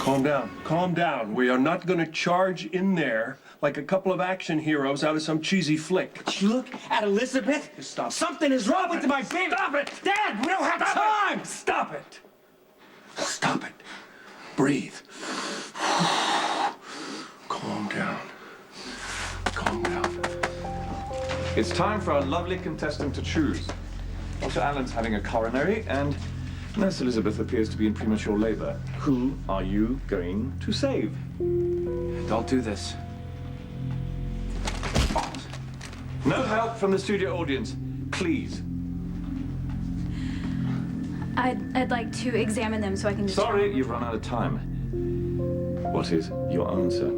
Calm down. Calm down. We are not going to charge in there like a couple of action heroes out of some cheesy flick. Did you look at Elizabeth? Stop. Something is wrong with my baby. Stop it! Dad, we don't have time! Stop it! Stop it. Breathe. Calm down. Calm down. It's time for our lovely contestant to choose. Dr. Allen's having a coronary, and Nurse Elizabeth appears to be in premature labor. Who are you going to save? Don't do this. No help from the studio audience, please. I'd like to examine them so I can determine. Sorry, you've run out of time. What is your answer?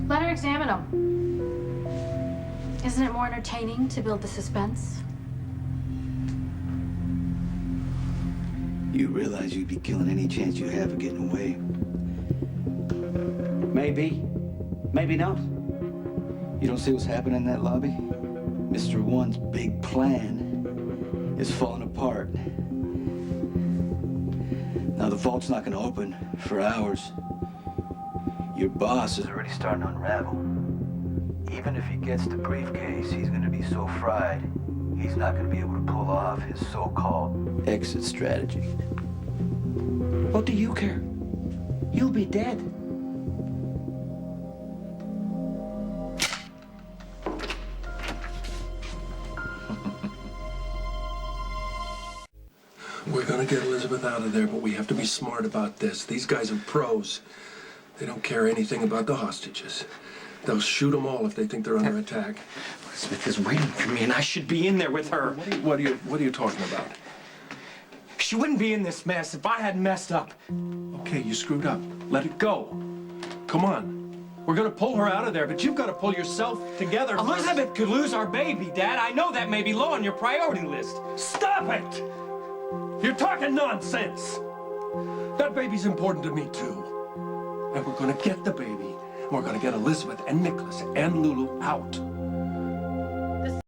Let her examine them. Isn't it more entertaining to build the suspense? You realize you'd be killing any chance you have of getting away. Maybe. Maybe not. You don't see what's happening in that lobby? Mr. One's big plan is falling apart. Now the vault's not gonna open for hours. Your boss is already starting to unravel. Even if he gets the briefcase, he's gonna be so fried, he's not gonna be able to pull off his so-called exit strategy. What do you care? You'll be dead. We're gonna get Elizabeth out of there, but we have to be smart about this. These guys are pros. They don't care anything about the hostages. They'll shoot them all if they think they're under attack. Elizabeth is waiting for me, and I should be in there with her. What are you talking about? She wouldn't be in this mess if I hadn't messed up. Okay, you screwed up. Let it go. Come on. We're gonna pull her out of there, but you've got to pull yourself together. Elizabeth could lose our baby, Dad. I know that may be low on your priority list. Stop it! You're talking nonsense. That baby's important to me, too. And we're gonna get the baby, and we're gonna get Elizabeth and Nicholas and Lulu out.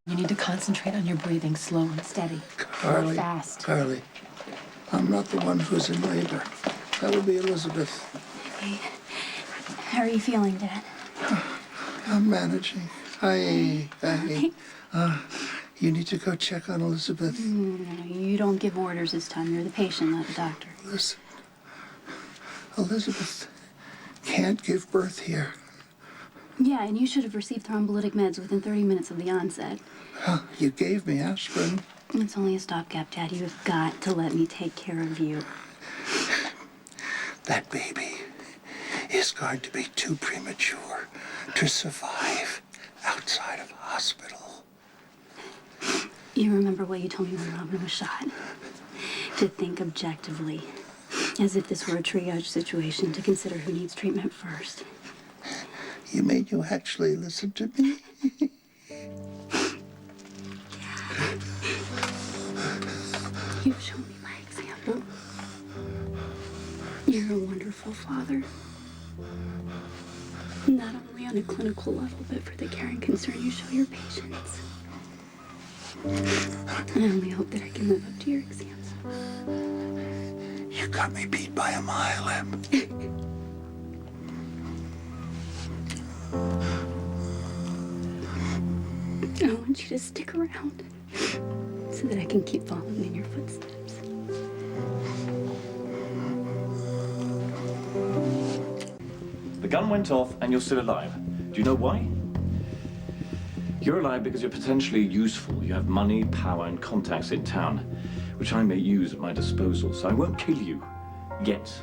You need to concentrate on your breathing, slow and steady. Carly, Fast. Carly, I'm not the one who's in labor. That would be Elizabeth. Hey, how are you feeling, Dad? I'm managing. You need to go check on Elizabeth. No, you don't give orders this time. You're the patient, not the doctor. Listen, Elizabeth can't give birth here. Yeah, and you should have received thrombolytic meds within 30 minutes of the onset. Well, you gave me aspirin. It's only a stopgap, Dad. You've got to let me take care of you. That baby is going to be too premature to survive outside of a hospital. You remember what you told me when Robin was shot? To think objectively, as if this were a triage situation, to consider who needs treatment first. You mean you actually listened to me? You've shown me my example. You're a wonderful father. Not only on a clinical level, but for the care and concern you show your patients. I only hope that I can live up to your example. You got me beat by a mile, Em. I want you to stick around so that I can keep following in your footsteps. The gun went off and you're still alive. Do you know why? You're alive because you're potentially useful. You have money, power, and contacts in town, which I may use at my disposal, so I won't kill you. Yet.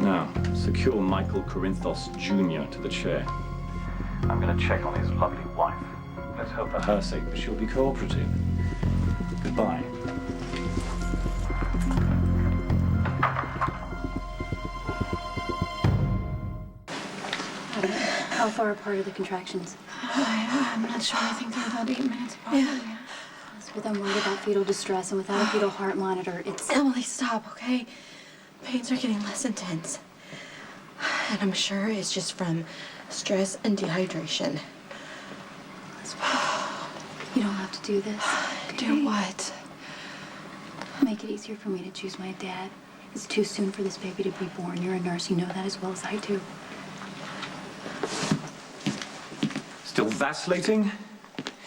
Now, secure Michael Corinthos Jr. to the chair. I'm going to check on his lovely wife. Let's hope for her sake that she'll be cooperative. Goodbye. How far apart are the contractions? I'm not sure. I think they're about 8 minutes, probably. Yeah. With I'm worried about fetal distress, and without a fetal heart monitor, it's... Emily, stop, okay? Pains are getting less intense. And I'm sure it's just from stress and dehydration. You don't have to do this. Do what? make it easier for me to choose my dad. It's too soon for this baby to be born. You're a nurse. You know that as well as I do. Still vacillating?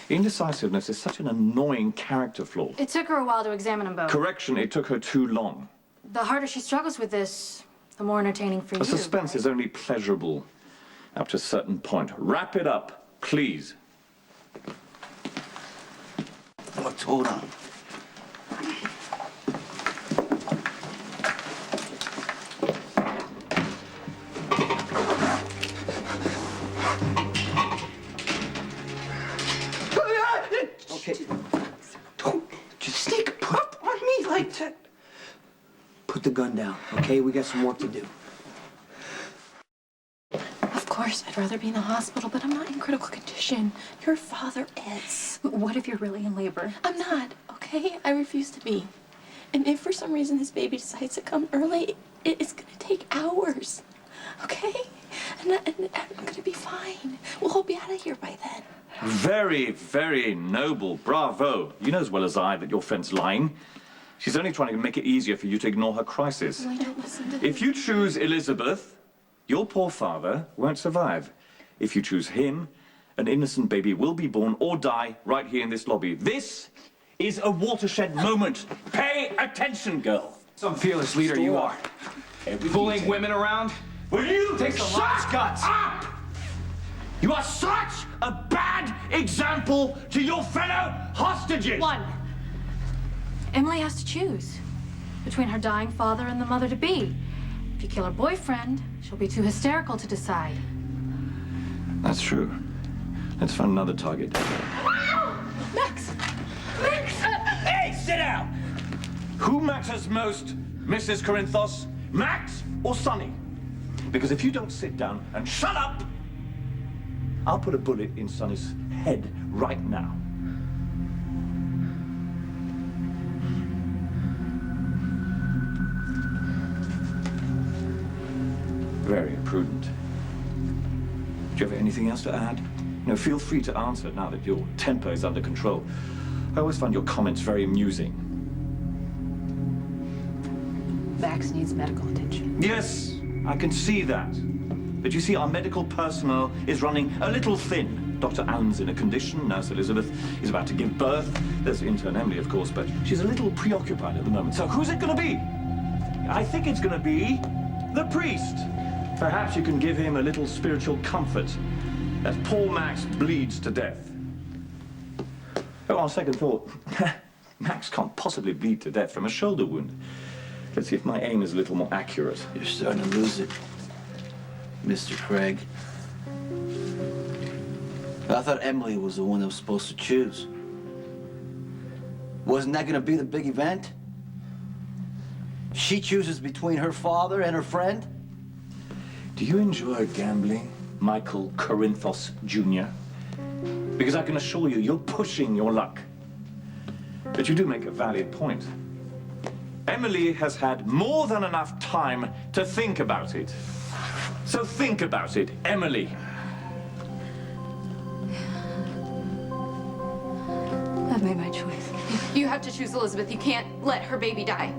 Indecisiveness is such an annoying character flaw. It took her a while to examine them both. Correction, it took her too long. The harder she struggles with this, the more entertaining for you. The suspense right? is only pleasurable up to a certain point. Wrap it up, please. Look, hold on. Okay. Don't just sneak up on me like that. Put the gun down, okay? We got some work to do. Of course, I'd rather be in the hospital, but I'm not in critical condition. Your father is. What if you're really in labor? I'm not, okay? I refuse to be. And if for some reason this baby decides to come early, it's gonna take hours, okay? And I'm gonna be fine. We'll all be out of here by then. Very, very noble. Bravo. You know as well as I that your friend's lying. She's only trying to make it easier for you to ignore her crisis. Well, I don't listen to If you choose Elizabeth, your poor father won't survive. If you choose him, an innocent baby will be born or die right here in this lobby. This is a watershed moment. Pay attention, girl. Some fearless leader you are. Bullying women around? Will you Takes a lot's guts. up? You are such a bad example to your fellow hostages. One. Emily has to choose between her dying father and the mother-to-be. If you kill her boyfriend, she'll be too hysterical to decide. That's true. Let's find another target. Max! Max! Hey, sit down! Who matters most, Mrs. Corinthos? Max or Sonny? Because if you don't sit down and shut up, I'll put a bullet in Sonny's head right now. Very imprudent. Do you have anything else to add? No, feel free to answer now that your temper is under control. I always find your comments very amusing. Max needs medical attention. Yes, I can see that. But you see, our medical personnel is running a little thin. Dr. Allen's in a condition. Nurse Elizabeth is about to give birth. There's intern Emily, of course, but she's a little preoccupied at the moment. So who's it going to be? I think it's going to be the priest. Perhaps you can give him a little spiritual comfort as poor Max bleeds to death. Oh, on second thought, Max can't possibly bleed to death from a shoulder wound. Let's see if my aim is a little more accurate. You're starting to lose it, Mr. Craig. I thought Emily was the one that was supposed to choose. Wasn't that gonna be the big event? She chooses between her father and her friend? Do you enjoy gambling, Michael Corinthos Jr.? Because I can assure you, you're pushing your luck. But you do make a valid point. Emily has had more than enough time to think about it. So think about it, Emily. I've made my choice. You have to choose Elizabeth. You can't let her baby die.